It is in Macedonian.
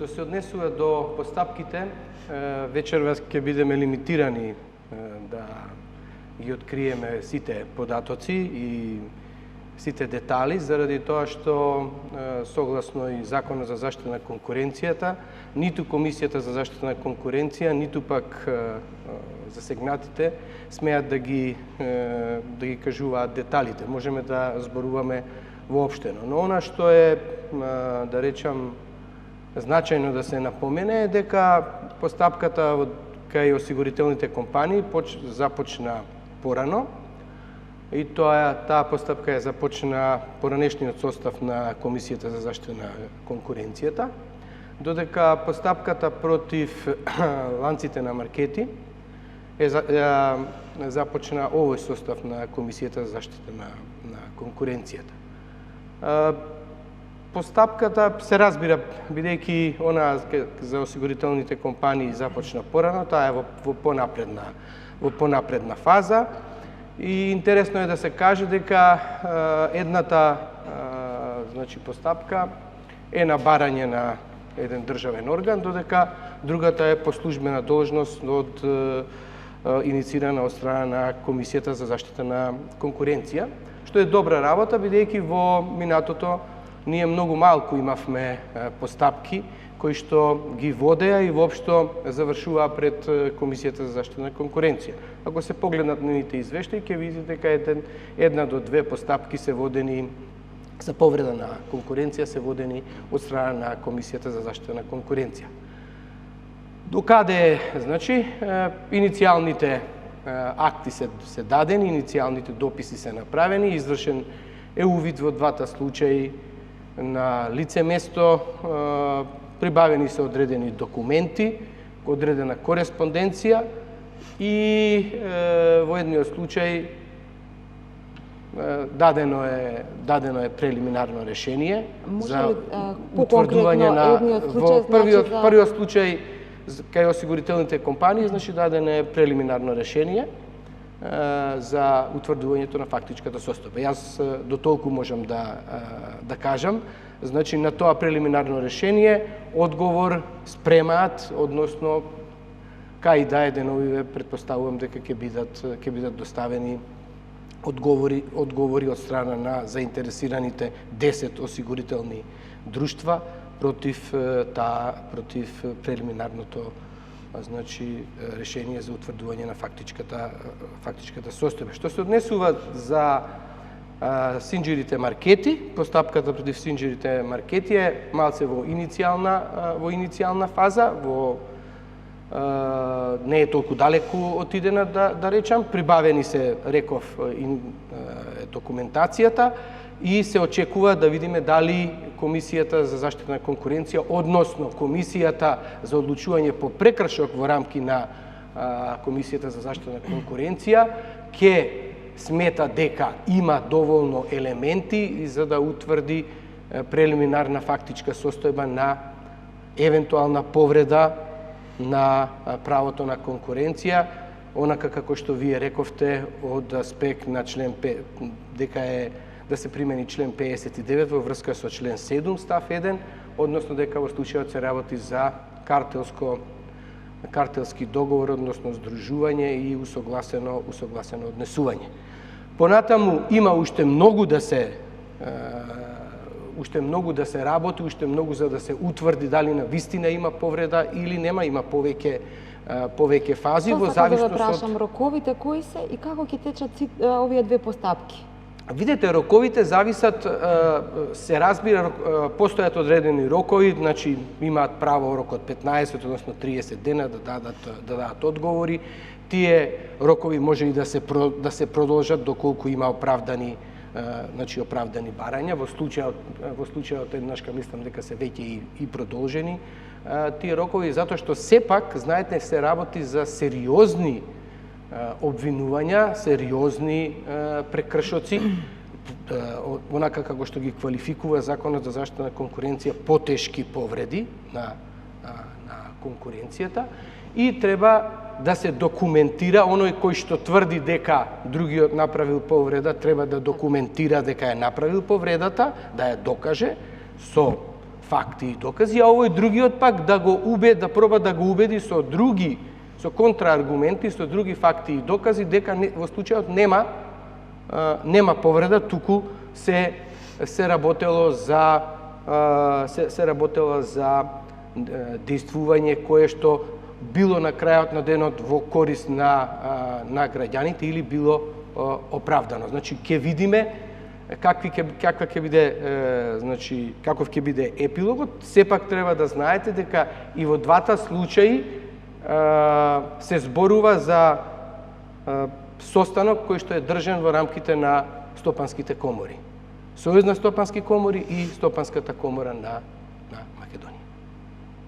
Што се однесува до постапките, вечерва ќе бидеме лимитирани да ги откриеме сите податоци и сите детали, заради тоа што согласно и Законот за заштита на конкуренцијата, ниту Комисијата за заштита на конкуренција, ниту пак засегнатите смеат да ги кажуваат деталите. Можеме да зборуваме воопштено. Но она што е, да речам, значајно да се напомене е дека постапката кај осигурителните компании започна порано, и таа постапка е започна поранешниот состав на Комисијата за заштита на конкуренцијата, додека постапката против ланците на маркети започна овој состав на Комисијата за заштита на конкуренцијата. Постапката се разбира, бидејќи она за осигурителните компании започна порано, таа е во понапредна фаза. И интересно е да се каже дека едната постапка е на барање на еден државен орган, додека другата е по службена должност инициирана од страна на Комисијата за заштита на конкуренција, што е добра работа, бидејќи во минатото ние многу малку имавме постапки кои што ги водеа и воопшто завршуваа пред Комисијата за заштита на конкуренција. Ако се погледнат нивните извештаи, ќе видите дека една до две постапки се водени за повреда на конкуренција, се водени од страна на Комисијата за заштита на конкуренција. Докаде, иницијалните акти се дадени, иницијалните дописи се направени, извршен е увид во двата случаи на лице место, прибавени се одредени документи, одредена кореспонденција и во едниот случај дадено е прелиминарно решение за утврдување на првиот случај кај осигурителните компании, дадено е прелиминарно решение за утврдувањето на фактичката состојба. Јас до толку можам да кажам. На тоа прелиминарно решение одговор спремаат, односно кај да е деновиве, претпоставувам дека ќе бидат доставени одговори од страна на заинтересираните 10 осигурителни друштва против прелиминарното решение за утврдување на фактичката состојба. Што се однесува за синџирите маркети, постапката против синџирите маркети е малце во иницијална фаза, не е толку далеку отидена, да речам, прибавени се, реков, документацијата и се очекува да видиме дали Комисијата за заштита на конкуренција, односно Комисијата за одлучување по прекршок во рамки на Комисијата за заштита на конкуренција, ќе смета дека има доволно елементи за да утврди прелиминарна фактичка состојба на евентуална повреда на правото на конкуренција, онака како што вие рековте од аспект на член 5, дека е да се примени член 59 во врска со член 7 став 1, односно дека во случајот се работи за картелски договор, односно здружување и усогласено однесување. Понатаму има уште многу да се работи, уште многу за да се утврди дали на вистина има повреда или нема, има повеќе фази во зависност од... прашам, роковите кои се и како ќе течат овие две постапки? Видете, роковите зависат, се разбира, постојат одредени рокови, имаат право рок од 15, односно 30 дена да дадат одговори. Тие рокови може и да се продолжат доколку има оправдани барања. Во случајот еднашка мислам дека се веќе и продолжени тие рокови, затоа што сепак, знаете, се работи за сериозни обвинувања, сериозни прекршоци, онака како што ги квалификува Законот за заштита на конкуренција, потешки повреди на конкуренцијата, и треба да се документира, оној кој што тврди дека другиот направил повреда, треба да документира дека е направил повредата, да ја докаже со факти и докази, а овој другиот пак да проба да го убеди со контрааргументи, со други факти и докази дека во случајот нема повреда, туку се работело за действување кое што било на крајот на денот во корист на граѓаните или било оправдано. Значи ќе видиме каков ќе биде епилогот. Сепак треба да знаете дека и во двата случаи се зборува за состанок кој што е држан во рамките на стопанските комори. Сојуз на стопански комори и Стопанската комора на